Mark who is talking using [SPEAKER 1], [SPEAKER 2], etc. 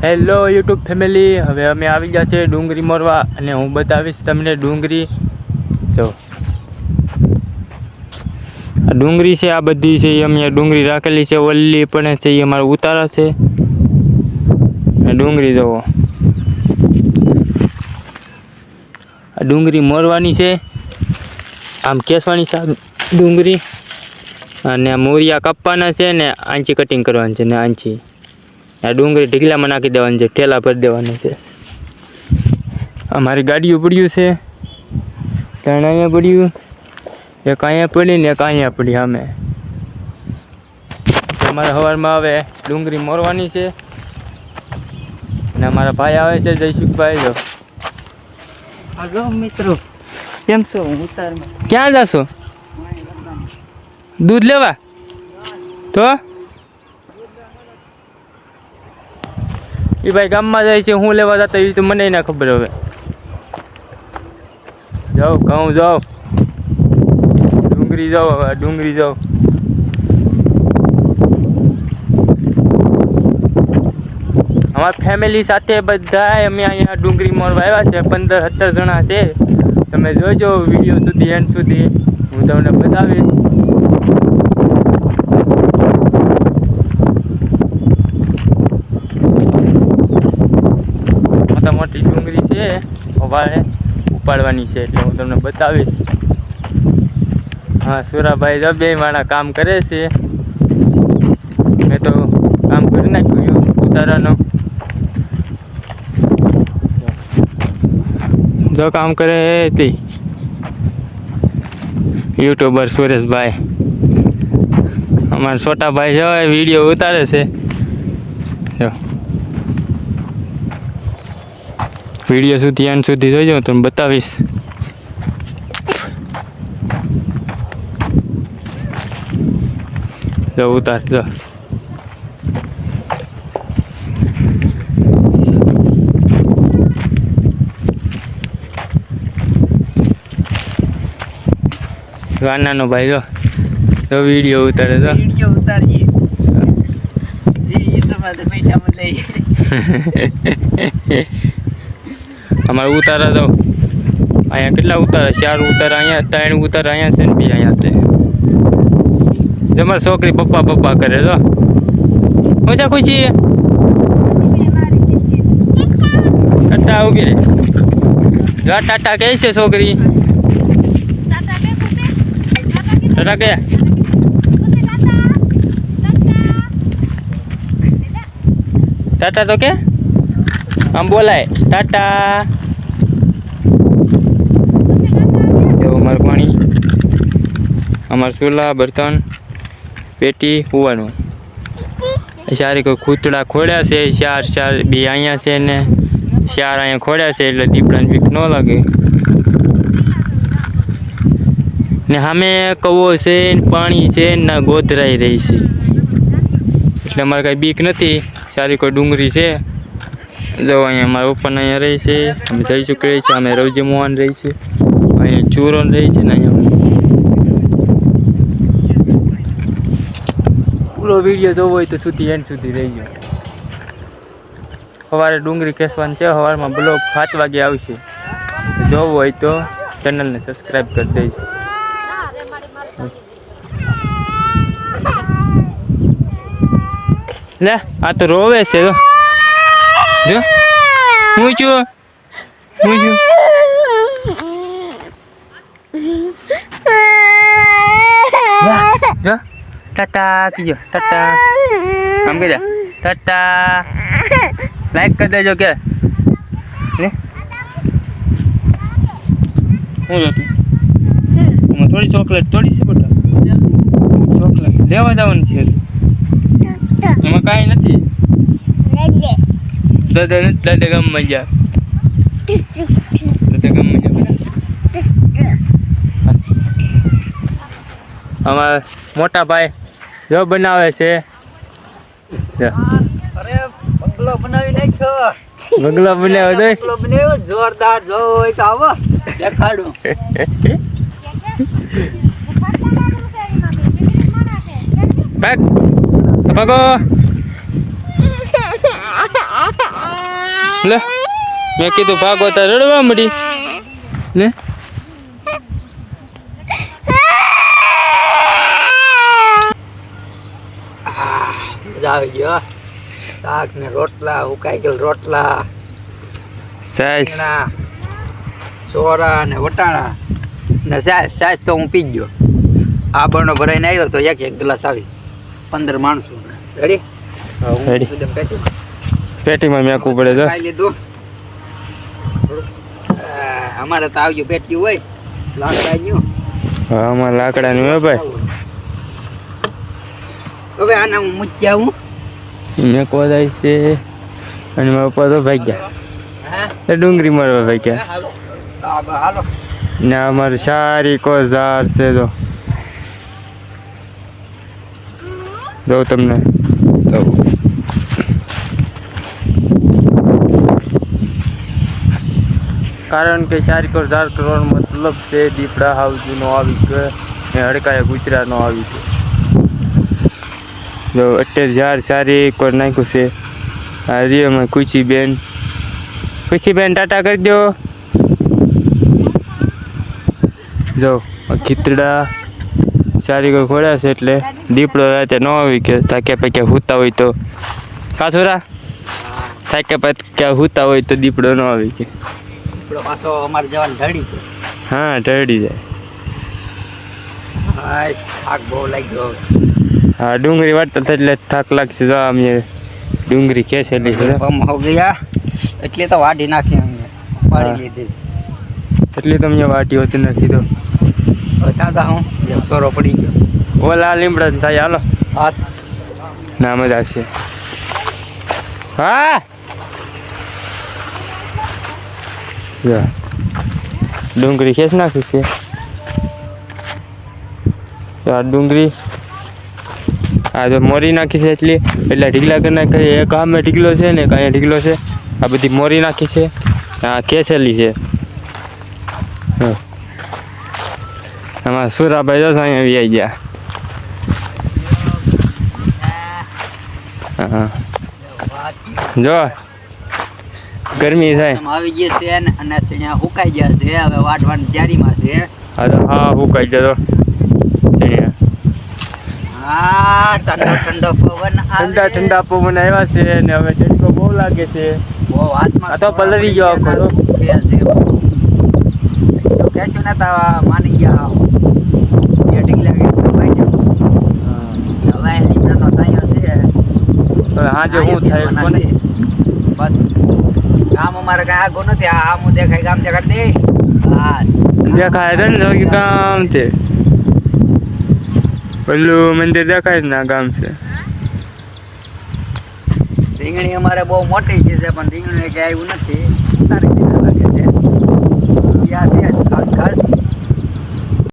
[SPEAKER 1] Hello YouTube family, હવે અમે આવી ગયા છે ડુંગળી મોરવા અને હું બતાવીશ તમને ડુંગળી. જો આ ડુંગળી છે, આ બધી છે એ અમે ડુંગળી રાખેલી છે, ઓલી પણ છે એ અમારા ઉતારા છે. અને ડુંગળી જોવો, આ ડુંગળી મોરવાની છે, આમ કેસવાની છે ડુંગળી, અને મોરિયા કાપવાના છે ને આંચી કટિંગ કરવાની છે ને આંચી આ ડુંગળી ઢીકલામાં નાખી દેવાની છે, ઠેલા ભરી દેવાનું છે. અમારી ગાડીઓ પડ્યું છે, ત્રણ અહીંયા પડ્યું, એક અહીંયા પડી ને એક અહીંયા પડી. અમે અમારે સવારમાં હવે ડુંગળી મોરવાની છે અને અમારા ભાઈ આવે છે જયસુખભાઈ. જો
[SPEAKER 2] હાલો મિત્રો, કેમ છો? ઉતારમાં
[SPEAKER 1] ક્યાં જશો? દૂધ લેવા? તો એ ભાઈ ગામમાં જાય છે, હું લેવા જતા એ તો મને ના ખબર. હવે જાઓ, ઘઉં જાઓ, ડુંગળી જાઓ, હવે ડુંગળી જાઓ. અમારા ફેમિલી સાથે બધા અમે અહીંયા ડુંગળી મોરવા આવ્યા છે. 15-17 જણા છે. તમે જોજો વિડીયો સુધી, એન્ડ સુધી, હું તમને બતાવીશ. મોટા મોટી ડુંગળી છે, સવારે ઉપાડવાની છે એટલે હું તમને બતાવીશ. હા, સુરાભાઈ જો બે માણા કામ કરે છે. મેં તો કામ કરી નાખ્યું ઉતારાનું. જો કામ કરે તે યુટ્યુબર સુરેશભાઈ. અમારા છોટા ભાઈ છે, વિડીયો ઉતારે છે. જો વિડીયો સુધી એન્ડ સુધી જોઈજો, તમને બતાવીશ. જો ઉતાર, જો ગાનાનો ભાઈ જો વિડીયો ઉતારે. જો
[SPEAKER 2] વિડીયો ઉતારીએ, પૈસામાં લઈએ.
[SPEAKER 1] અમારે ઉતારા તો અહીંયા કેટલા ઉતારા? 4 ઉતારા અહીંયા, 3 ઉતારા અહીંયા છે ને 2 અહીંયા છે. તમારી છોકરી પપ્પા પપ્પા કરે. જો ઓછા ખુશી ટાટા વગેરે. જો ટાટા કહે છે છોકરી. ટાટા કે ટાટા તો કે આમ બોલાય ટાટા. જો અમારું પાણી, અમારા ચૂલા, બર્તન, પેટી, હુવાનું. સારી કોઈ ખૂતડા ખોડ્યા છે, 4 2 અહીંયા છે ને 4 અહીંયા ખોડ્યા છે એટલે દીપડાને બીક ન લાગે. ને સામે કવો છે, પાણી છે ને ગોધરાઈ રહી છે એટલે અમારે કાંઈ બીક નથી. સારી કોઈ ડુંગળી છે. જો અહીંયા અમારા પપ્પાને અહીંયા રહી છે, અમે જયસુખ રહી છે, અમે રવજી મોહન રહી છે, અહીંયા ચૂરોન રહી છે ને અહીંયા. પૂરો વિડીયો જોવો હોય તો સુધી એન્ડ સુધી રહી ગયો. સવારે ડુંગળી ખેંચવાની છે, સવારમાં બ્લોગ 7 વાગે આવશે. જોવું હોય તો ચેનલને સબસ્ક્રાઈબ કરી દેજો. લે આ તો રોવે છે. જો હું છું જો ટાટા કીજો, ટાટા આમ કહી દે ટાટા. લાઈક કરી દેજો કે ને હું જોતું થોડી ચોકલેટ થોડી છે બેટા. ચોકલેટ લેવા જવાની છે, એમાં કાંઈ નથી. દાદા ગામમાં જા, દાદા ગામમાં જા. અમારા મોટા ભાઈ જો બનાવે છે.
[SPEAKER 2] અરે બંગલો બનાવી નાખ્યો.
[SPEAKER 1] બંગલો બનાવ્યો તો
[SPEAKER 2] બંગલો બનાવ્યો જોરદાર. જો હોય તો આવો દેખાડું. ભાગો
[SPEAKER 1] લે મેં કીધું ભાગો તાર રડવા મળી ને
[SPEAKER 2] મજા આવી ગયો શાક ને રોટલા ઉકાઈ ગયેલ રોટલા
[SPEAKER 1] સાઈસ
[SPEAKER 2] રીંગણા સોરા ને વટાણા ને સાઈસ તો હું પી ગયો આ બરનો ભરાઈને આવ્યો તો એક ગ્લાસ આવી 15 માણસો રેડી
[SPEAKER 1] Ready. પેટીમાં મેકવું પડે તો
[SPEAKER 2] ખાઈ લીધું અમારે તો આવજો પેટી હોય લાકડાનું
[SPEAKER 1] હા અમારે લાકડાનું હે ભાઈ
[SPEAKER 2] હવે આના હું મૂકી આવું
[SPEAKER 1] મેકવા જાય છે અને મારા પપ્પા તો ભાગ્યા
[SPEAKER 2] હા
[SPEAKER 1] એ ડુંગળી મારવા ભાગ્યા
[SPEAKER 2] હાલો
[SPEAKER 1] ને અમારે સારી કોઝાર છે જો તમને તો કારણ કે સારી કોઝાર કરવાનો મતલબ છે દીપડા હાઉજીનો આવી ગયો ને હડકાયા ગુજરાતનો આવી ગયો જો અત્યારે ઝાડ સારી એકવાર નાખ્યું છે આ રીઓમાં ખુશીબેન ટાટા કરી દો જો ખીતડા સારી કોઈ ખોડ્યા છે એટલે દીપડો રાતે ન આવી કે થાક્યા પૈક્યા હુતા હોય તો કાસુરા થાક્યા પૈક્યા હુતા હોય તો દીપડો ન આવી કે
[SPEAKER 2] આપણો પાછો અમારે જવાનું ઢળી છે
[SPEAKER 1] હા ઢળી જાય
[SPEAKER 2] હા થાક બહુ લાગ્યો
[SPEAKER 1] હા ડુંગળી વાટતા થાય એટલે થાક લાગશે જો અમે ડુંગળી ખેંચેલી છે
[SPEAKER 2] પમ હો ગયા એટલે તો વાઢી નાખી અમે પાડી લીધી
[SPEAKER 1] એટલી તમને વાટી હોતી નથી તો
[SPEAKER 2] હવે તાતા હું જેમ સોરો પડી ગયો
[SPEAKER 1] ઓલા લીમડા થાય હાલો
[SPEAKER 2] હાથ
[SPEAKER 1] ના મજા આવશે હા જા ડુંગળી ખેંચ નાખી છે તો આ ડુંગળી આ જો મોરી નાખી છે એટલે ઢીકલા કરી નાખી એક આમે ઢીકલો છે ને કાંઈ ઢીકલો છે આ બધી મોરી નાખી છે આ ખેંચેલી છે હા આમાં સુરાભાઈ જો અહીંયા આવી ગયા હા જો ગરમી થાય
[SPEAKER 2] આવી ગયા છે ને અને સણ્યા હુકાઈ ગયા છે હવે વાટવાની તૈયારીમાં છે
[SPEAKER 1] હા તો હા હુકાઈ જતો
[SPEAKER 2] હા ઠંડો પવન આવે
[SPEAKER 1] ઠંડા પવન આવ્યા છે ને હવે તડકો બહુ લાગે છે
[SPEAKER 2] બહુ હાથમાં
[SPEAKER 1] આ તો પલળી ગયો આખો તો.
[SPEAKER 2] તો કેશું ને તા માની ગયા એ ઢીકલા કે ભાઈ જો હવે લીમડાનો તાયો છે
[SPEAKER 1] હવે હાજે શું થાય કોને
[SPEAKER 2] બસ ગામ અમારે કઈ આગો નથી આ આમ દેખાય ગામ દેખાડ દે હા
[SPEAKER 1] દેખાય છે ને કે ગામ છે પેલું મંદિર દેખાય ને આ ગામ છે
[SPEAKER 2] રીંગણી અમારે બહુ મોટી છે પણ રીંગણી કઈ આવ્યું નથી તારે લાગે છે ત્યાં છે